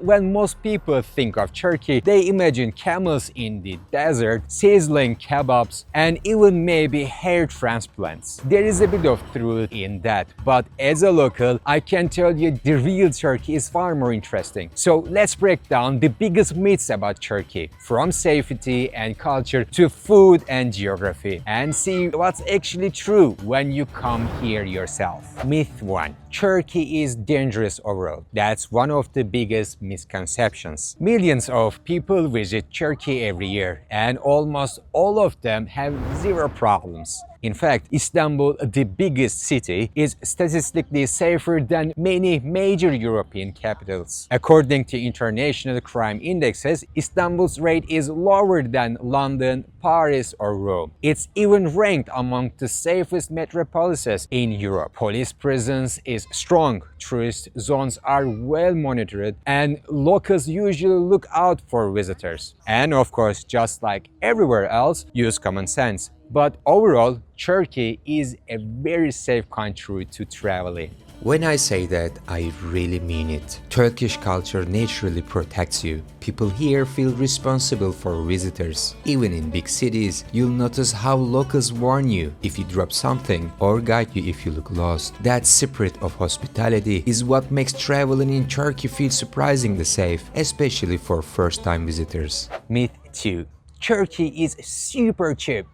when most people think of Turkey, they imagine camels in the desert, sizzling kebabs, and even maybe hair transplants. There is a bit of truth in that, but as a local, I can tell you the real Turkey is far more interesting. So let's break down the biggest myths about Turkey, from safety and culture to food and geography, and see what's actually true when you come here yourself. Myth 1. Turkey is dangerous overall. That's one of the biggest misconceptions. Millions of people visit Turkey every year, and almost all of them have zero problems. In fact, Istanbul, the biggest city, is statistically safer than many major European capitals. According to international crime indexes, Istanbul's rate is lower than London, Paris, or Rome. It's even ranked among the safest metropolises in Europe. Police presence is strong, tourist zones are well monitored, and locals usually look out for visitors. And of course, just like everywhere else, use common sense. But overall, Turkey is a very safe country to travel in. When I say that, I really mean it. Turkish culture naturally protects you. People here feel responsible for visitors. Even in big cities, you'll notice how locals warn you if you drop something or guide you if you look lost. That spirit of hospitality is what makes traveling in Turkey feel surprisingly safe, especially for first-time visitors. Myth 2. Turkey is super cheap.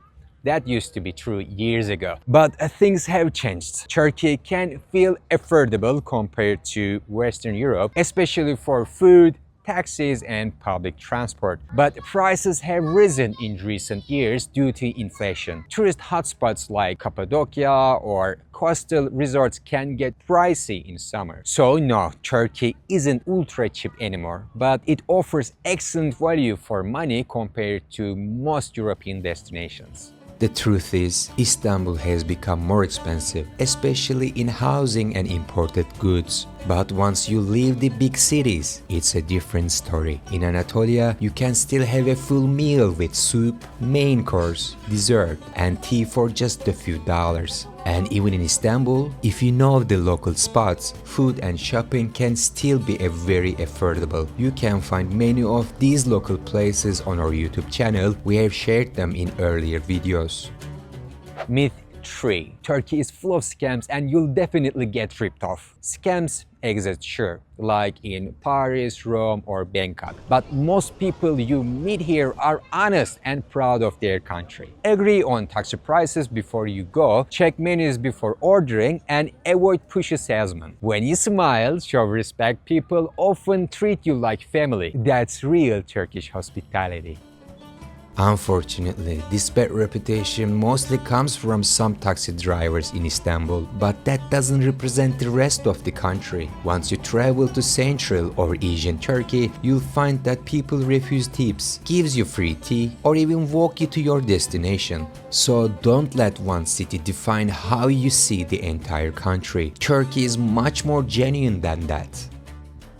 That used to be true years ago. But things have changed. Turkey can feel affordable compared to Western Europe, especially for food, taxis, and public transport. But prices have risen in recent years due to inflation. Tourist hotspots like Cappadocia or coastal resorts can get pricey in summer. So no, Turkey isn't ultra cheap anymore, but it offers excellent value for money compared to most European destinations. The truth is, Istanbul has become more expensive, especially in housing and imported goods. But once you leave the big cities, it's a different story. In Anatolia, you can still have a full meal with soup, main course, dessert, and tea for just a few dollars. And even in Istanbul, if you know the local spots, food and shopping can still be very affordable. You can find many of these local places on our YouTube channel. We have shared them in earlier videos. Myth 3. Turkey is full of scams and you'll definitely get ripped off. Scams exist, sure, like in Paris, Rome, or Bangkok. But most people you meet here are honest and proud of their country. Agree on taxi prices before you go, check menus before ordering, and avoid pushy salesmen. When you smile, show respect, people often treat you like family. That's real Turkish hospitality. Unfortunately, this bad reputation mostly comes from some taxi drivers in Istanbul, but that doesn't represent the rest of the country. Once you travel to Central or Asian Turkey, you'll find that people refuse tips, gives you free tea, or even walk you to your destination. So don't let one city define how you see the entire country. Turkey is much more genuine than that.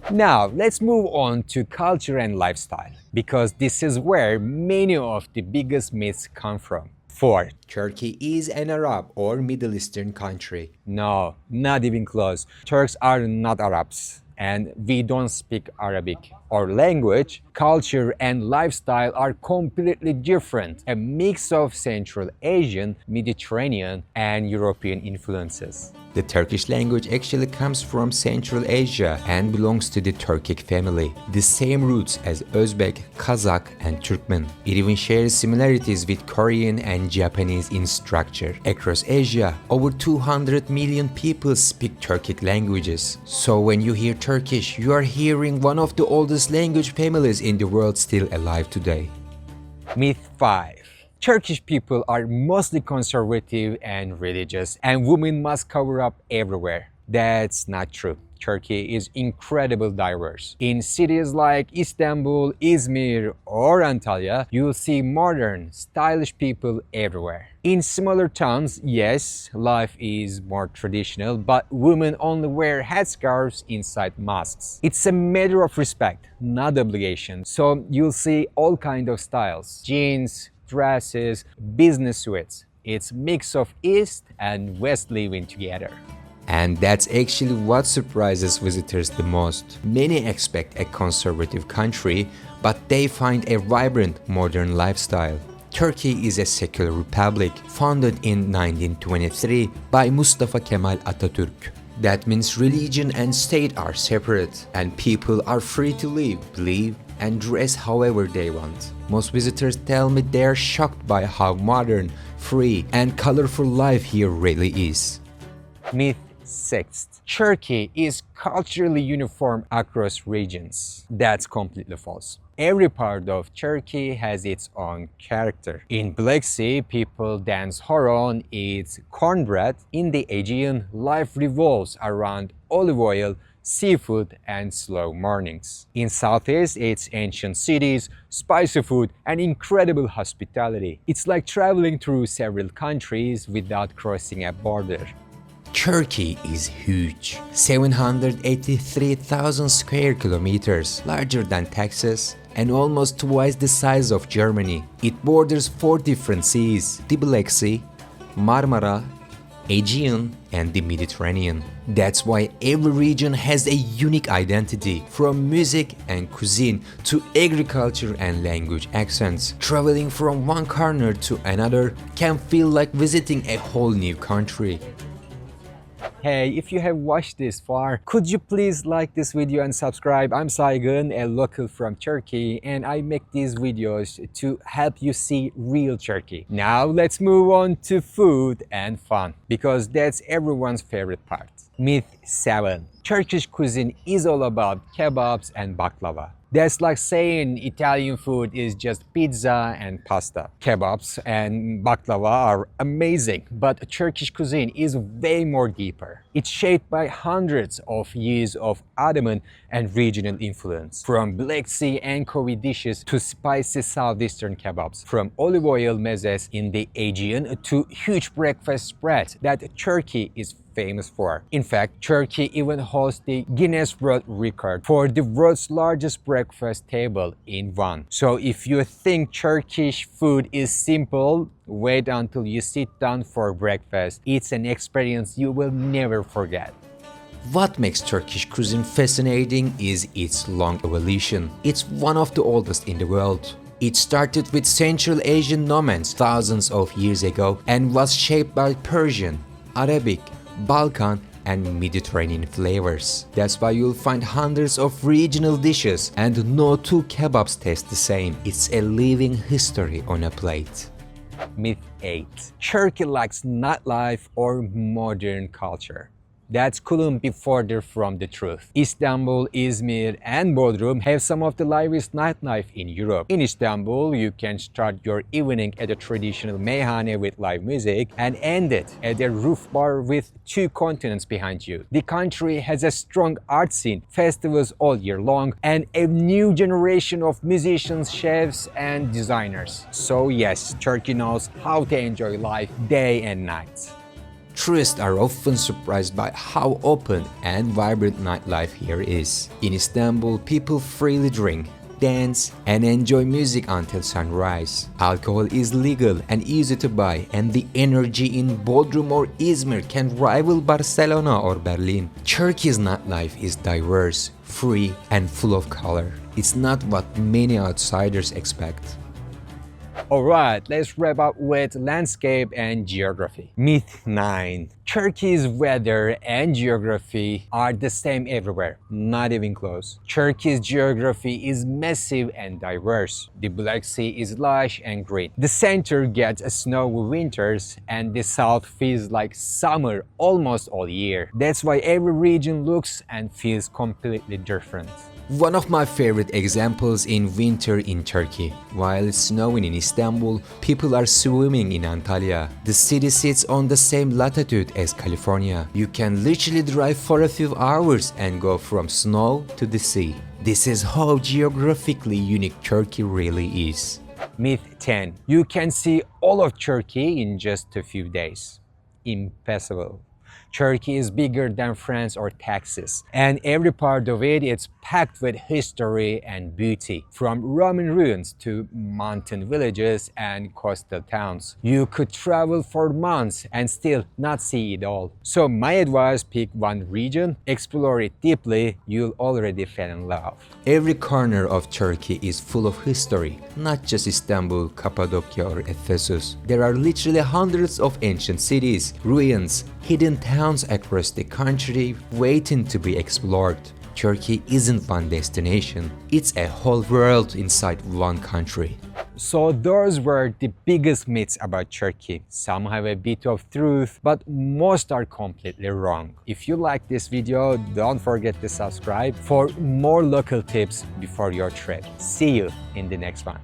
Now, let's move on to culture and lifestyle, because this is where many of the biggest myths come from. 4. Turkey is an Arab or Middle Eastern country. No, not even close. Turks are not Arabs, and we don't speak Arabic. Our language, culture, and lifestyle are completely different, a mix of Central Asian, Mediterranean, and European influences. The Turkish language actually comes from Central Asia and belongs to the Turkic family, the same roots as Uzbek, Kazakh, and Turkmen. It even shares similarities with Korean and Japanese in structure. Across Asia, over 200 million people speak Turkic languages. So when you hear Turkish, you are hearing one of the oldest language families in the world still alive today. Myth 5. Turkish people are mostly conservative and religious, and women must cover up everywhere. That's not true. Turkey is incredibly diverse. In cities like Istanbul, Izmir, or Antalya, you'll see modern, stylish people everywhere. In smaller towns, yes, life is more traditional, but women only wear headscarves inside mosques. It's a matter of respect, not obligation. So you'll see all kinds of styles: jeans, dresses, business suits. It's a mix of East and West living together. And that's actually what surprises visitors the most. Many expect a conservative country, but they find a vibrant modern lifestyle. Turkey is a secular republic founded in 1923 by Mustafa Kemal Atatürk. That means religion and state are separate, and people are free to live, believe, and dress however they want. Most visitors tell me they're shocked by how modern, free, and colorful life here really is. Myth 6. Turkey is culturally uniform across regions. That's completely false. Every part of Turkey has its own character. In Black Sea, people dance horon, eat cornbread. In the Aegean, life revolves around olive oil, seafood, and slow mornings. In Southeast, it's ancient cities, spicy food, and incredible hospitality. It's like traveling through several countries without crossing a border. Turkey is huge, 783,000 square kilometers, larger than Texas, and almost twice the size of Germany. It borders 4 different seas: the Black Sea, Marmara, Aegean, and the Mediterranean. That's why every region has a unique identity, from music and cuisine to agriculture and language accents. Traveling from one corner to another can feel like visiting a whole new country. Hey, if you have watched this far, could you please like this video and subscribe? I'm Saygın, a local from Turkey, and I make these videos to help you see real Turkey. Now let's move on to food and fun, because that's everyone's favorite part. Myth 7. Turkish cuisine is all about kebabs and baklava. That's like saying Italian food is just pizza and pasta. Kebabs and baklava are amazing, but Turkish cuisine is way more deeper. It's shaped by hundreds of years of Ottoman and regional influence. From Black Sea anchovy dishes to spicy southeastern kebabs. From olive oil mezes in the Aegean to huge breakfast spreads that Turkey is famous for. In fact, Turkey even hosts the Guinness World Record for the world's largest breakfast table in one. So if you think Turkish food is simple, wait until you sit down for breakfast. It's an experience you will never forget. What makes Turkish cuisine fascinating is its long evolution. It's one of the oldest in the world. It started with Central Asian nomads thousands of years ago and was shaped by Persian, Arabic, Balkan, and Mediterranean flavors. That's why you'll find hundreds of regional dishes, and no 2 kebabs taste the same. It's a living history on a plate. Myth 8. Turkey lacks nightlife or modern culture. That couldn't be further from the truth. Istanbul, Izmir, and Bodrum have some of the liveliest nightlife in Europe. In Istanbul, you can start your evening at a traditional meyhane with live music and end it at a roof bar with 2 continents behind you. The country has a strong art scene, festivals all year long, and a new generation of musicians, chefs, and designers. So yes, Turkey knows how to enjoy life day and night. Tourists are often surprised by how open and vibrant nightlife here is. In Istanbul, people freely drink, dance, and enjoy music until sunrise. Alcohol is legal and easy to buy, and the energy in Bodrum or Izmir can rival Barcelona or Berlin. Turkey's nightlife is diverse, free, and full of color. It's not what many outsiders expect. Alright, let's wrap up with landscape and geography. Myth 9. Turkey's weather and geography are the same everywhere, not even close. Turkey's geography is massive and diverse. The Black Sea is lush and green. The center gets snowy winters, and the south feels like summer almost all year. That's why every region looks and feels completely different. One of my favorite examples in winter in Turkey. While it's snowing in Istanbul, people are swimming in Antalya. The city sits on the same latitude as California. You can literally drive for a few hours and go from snow to the sea. This is how geographically unique Turkey really is. Myth 10. You can see all of Turkey in just a few days. Impossible. Turkey is bigger than France or Texas, and every part of it is packed with history and beauty, from Roman ruins to mountain villages and coastal towns. You could travel for months and still not see it all. So my advice, pick one region, explore it deeply, you'll already fall in love. Every corner of Turkey is full of history, not just Istanbul, Cappadocia or Ephesus. There are literally hundreds of ancient cities, ruins, hidden towns across the country waiting to be explored. Turkey isn't one destination, it's a whole world inside one country. So those were the biggest myths about Turkey. Some have a bit of truth, but most are completely wrong. If you like this video, don't forget to subscribe for more local tips before your trip. See you in the next one.